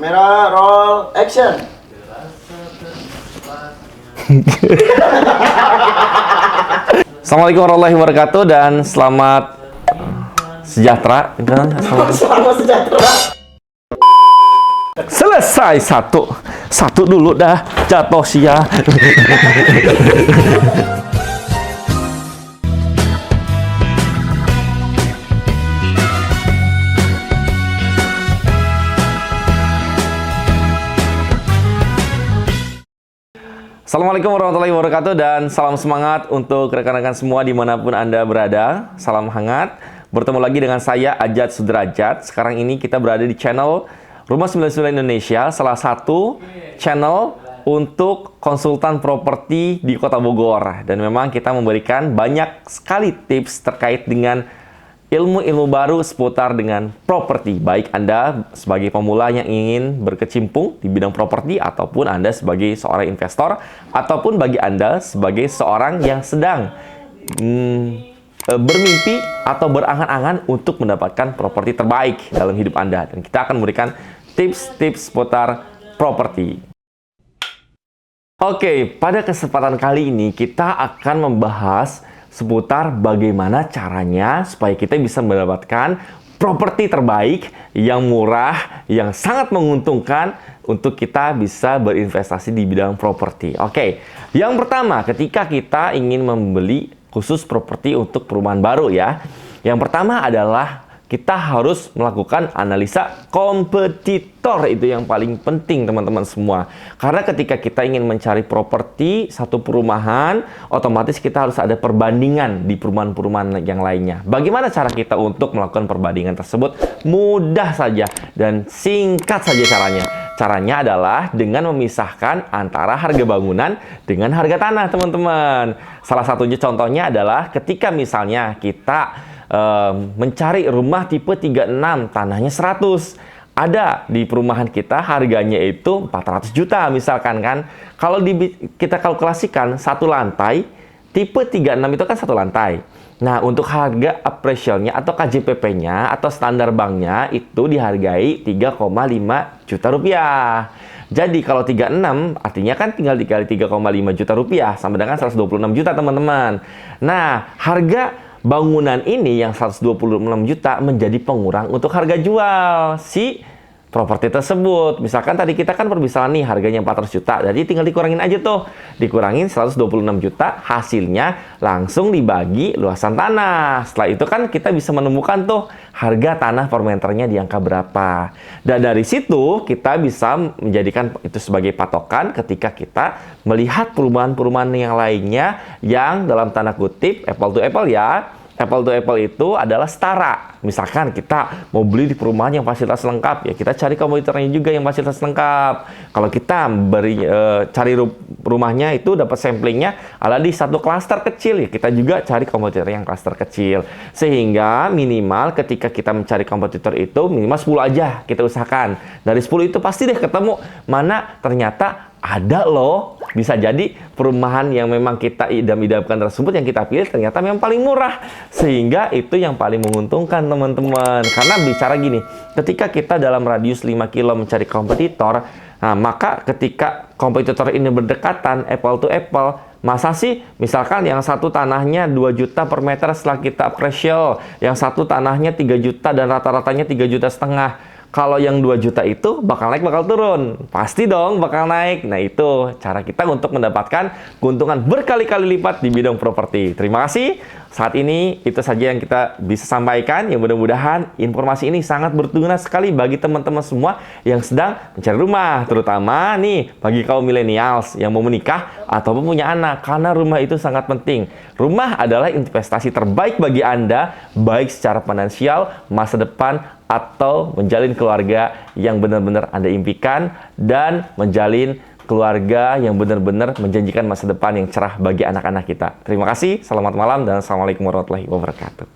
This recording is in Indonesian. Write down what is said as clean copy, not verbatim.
Kamera roll action. Assalamualaikum warahmatullahi wabarakatuh dan selamat sejahtera. Selamat sejahtera. Selesai satu dulu dah jatuh sia. Assalamualaikum warahmatullahi wabarakatuh dan salam semangat untuk rekan-rekan semua dimanapun Anda berada. Salam hangat. Bertemu lagi dengan saya Ajat Sudrajat. Sekarang ini kita berada di channel Rumah 99 Indonesia, salah satu channel untuk konsultan properti di Kota Bogor. Dan memang kita memberikan banyak sekali tips terkait dengan ilmu-ilmu baru seputar dengan properti. Baik Anda sebagai pemula yang ingin berkecimpung di bidang properti, ataupun Anda sebagai seorang investor, ataupun bagi Anda sebagai seorang yang sedang bermimpi atau berangan-angan untuk mendapatkan properti terbaik dalam hidup Anda. Dan kita akan memberikan tips-tips seputar properti. Oke, pada kesempatan kali ini kita akan membahas seputar bagaimana caranya supaya kita bisa mendapatkan properti terbaik yang murah, yang sangat menguntungkan untuk kita bisa berinvestasi di bidang properti. Oke, yang pertama ketika kita ingin membeli khusus properti untuk perumahan baru ya. Yang pertama adalah kita harus melakukan analisa kompetitor. Itu yang paling penting teman-teman semua. Karena ketika kita ingin mencari properti satu perumahan, otomatis kita harus ada perbandingan di perumahan-perumahan yang lainnya. Bagaimana cara kita untuk melakukan perbandingan tersebut? Mudah saja dan singkat saja caranya. Caranya adalah dengan memisahkan antara harga bangunan dengan harga tanah, teman-teman. Salah satunya contohnya adalah ketika misalnya kita mencari rumah tipe 36, tanahnya 100. Ada di perumahan kita harganya itu 400 juta misalkan kan. Kalau kita kalkulasikan satu lantai, tipe 36 itu kan satu lantai. Nah, untuk harga appraisal-nya atau KJPP-nya atau standar banknya itu dihargai 3,5 juta rupiah. Jadi kalau 36 artinya kan tinggal dikali 3,5 juta rupiah sama dengan 126 juta teman-teman. Nah, harga bangunan ini yang 126 juta menjadi pengurang untuk harga jual si properti tersebut. Misalkan tadi kita kan permisalan nih harganya 400 juta. Jadi tinggal dikurangin aja tuh. Dikurangin 126 juta, hasilnya langsung dibagi luasan tanah. Setelah itu kan kita bisa menemukan tuh harga tanah per meternya di angka berapa. Dan dari situ kita bisa menjadikan itu sebagai patokan ketika kita melihat perumahan-perumahan yang lainnya yang dalam tanda kutip apple to apple ya. Apple to apple itu adalah setara. Misalkan kita mau beli di perumahan yang fasilitas lengkap, ya kita cari kompetitornya juga yang fasilitas lengkap. Kalau kita cari rumahnya itu dapat samplingnya ada di satu klaster kecil, ya kita juga cari kompetitor yang klaster kecil. Sehingga minimal ketika kita mencari kompetitor itu minimal 10 aja kita usahakan. Dari 10 itu pasti deh ketemu mana ternyata ada loh, bisa jadi perumahan yang memang kita idam-idamkan tersebut yang kita pilih ternyata memang paling murah. Sehingga itu yang paling menguntungkan teman-teman. Karena bicara gini, ketika kita dalam radius 5 kilo mencari kompetitor, nah maka ketika kompetitor ini berdekatan, apple to apple, masa sih misalkan yang satu tanahnya 2 juta per meter setelah kita appraisal, yang satu tanahnya 3 juta dan rata-ratanya 3,5 juta. Kalau yang 2 juta itu bakal naik, bakal turun. Pasti dong bakal naik. Nah itu cara kita untuk mendapatkan keuntungan berkali-kali lipat di bidang properti. Terima kasih. Saat ini itu saja yang kita bisa sampaikan. Yang mudah-mudahan informasi ini sangat berguna sekali bagi teman-teman semua yang sedang mencari rumah. Terutama nih bagi kaum milenials yang mau menikah ataupun punya anak. Karena rumah itu sangat penting. Rumah adalah investasi terbaik bagi Anda, baik secara finansial, masa depan, atau menjalin keluarga yang benar-benar Anda impikan dan menjalin keluarga yang benar-benar menjanjikan masa depan yang cerah bagi anak-anak kita. Terima kasih, selamat malam, dan assalamualaikum warahmatullahi wabarakatuh.